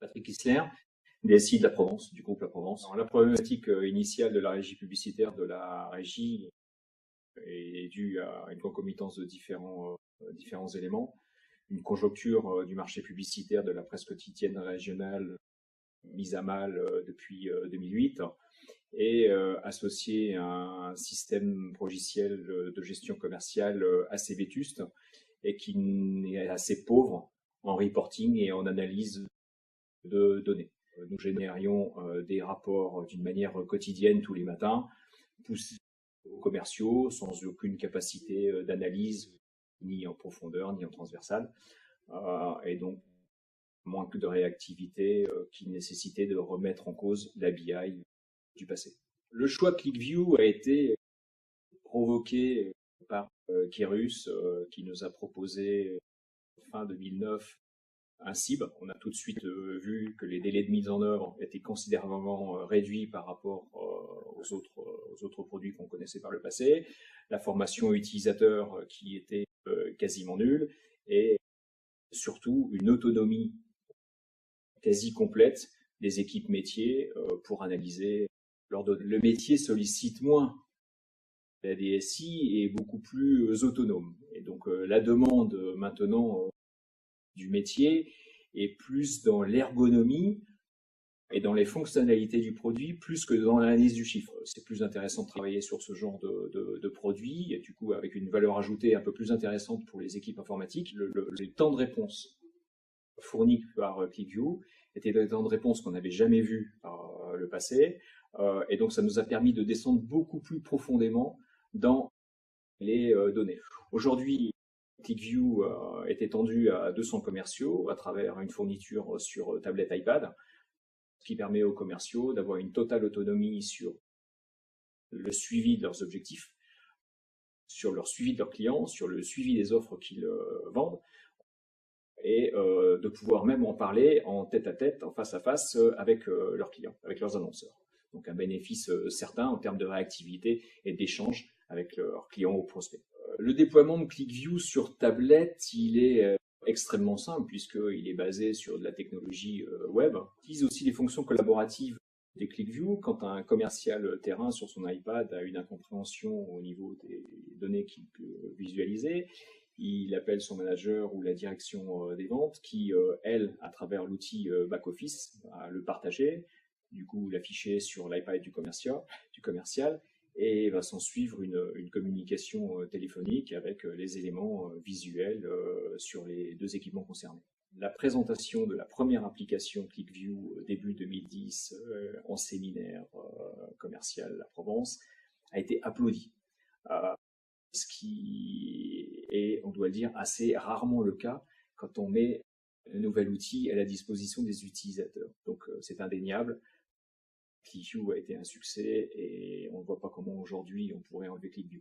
Patrick Isler, DSI de la Provence, du groupe La Provence. Alors, la problématique initiale de la régie publicitaire de la régie est due à une concomitance de différents éléments. Une conjoncture du marché publicitaire de la presse quotidienne régionale mise à mal depuis 2008 et associée à un système logiciel de gestion commerciale assez vétuste et qui est assez pauvre en reporting et en analyse de données. Nous générions des rapports d'une manière quotidienne tous les matins, poussés aux commerciaux sans aucune capacité d'analyse, ni en profondeur, ni en transversale, et donc manque de réactivité qui nécessitait de remettre en cause la BI du passé. Le choix ClickView a été provoqué par Kérus, qui nous a proposé fin 2009 un CIB. On a tout de suite vu que les délais de mise en œuvre étaient considérablement réduits par rapport aux autres produits qu'on connaissait par le passé, la formation utilisateur qui était quasiment nulle et surtout une autonomie quasi complète des équipes métiers pour analyser leurs données. Le métier sollicite moins. La DSI est beaucoup plus autonome. Et donc la demande maintenant du métier est plus dans l'ergonomie et dans les fonctionnalités du produit plus que dans l'analyse du chiffre. C'est plus intéressant de travailler sur ce genre de produit et du coup avec une valeur ajoutée un peu plus intéressante pour les équipes informatiques. Les temps de réponse fournis par ClickView étaient des temps de réponse qu'on n'avait jamais vus par le passé et donc ça nous a permis de descendre beaucoup plus profondément dans les données. Aujourd'hui, ClickView est étendu à 200 commerciaux à travers une fourniture sur tablette iPad, ce qui permet aux commerciaux d'avoir une totale autonomie sur le suivi de leurs objectifs, sur leur suivi de leurs clients, sur le suivi des offres qu'ils vendent, et de pouvoir même en parler en tête-à-tête, en face-à-face avec leurs clients, avec leurs annonceurs. Donc un bénéfice certain en termes de réactivité et d'échange avec leurs clients ou prospects. Le déploiement de ClickView sur tablette, il est extrêmement simple puisqu'il est basé sur de la technologie web. Il utilise aussi les fonctions collaboratives des ClickView. Quand un commercial terrain sur son iPad a une incompréhension au niveau des données qu'il peut visualiser, il appelle son manager ou la direction des ventes qui, elle, à travers l'outil back-office, va le partager, du coup l'afficher sur l'iPad du commercial et va s'en suivre une communication téléphonique avec les éléments visuels sur les deux équipements concernés. La présentation de la première application ClickView début 2010 en séminaire commercial à Provence a été applaudie. Ce qui est, on doit le dire, assez rarement le cas quand on met un nouvel outil à la disposition des utilisateurs. Donc c'est indéniable. ClickView a été un succès et on ne voit pas comment aujourd'hui on pourrait enlever ClickView.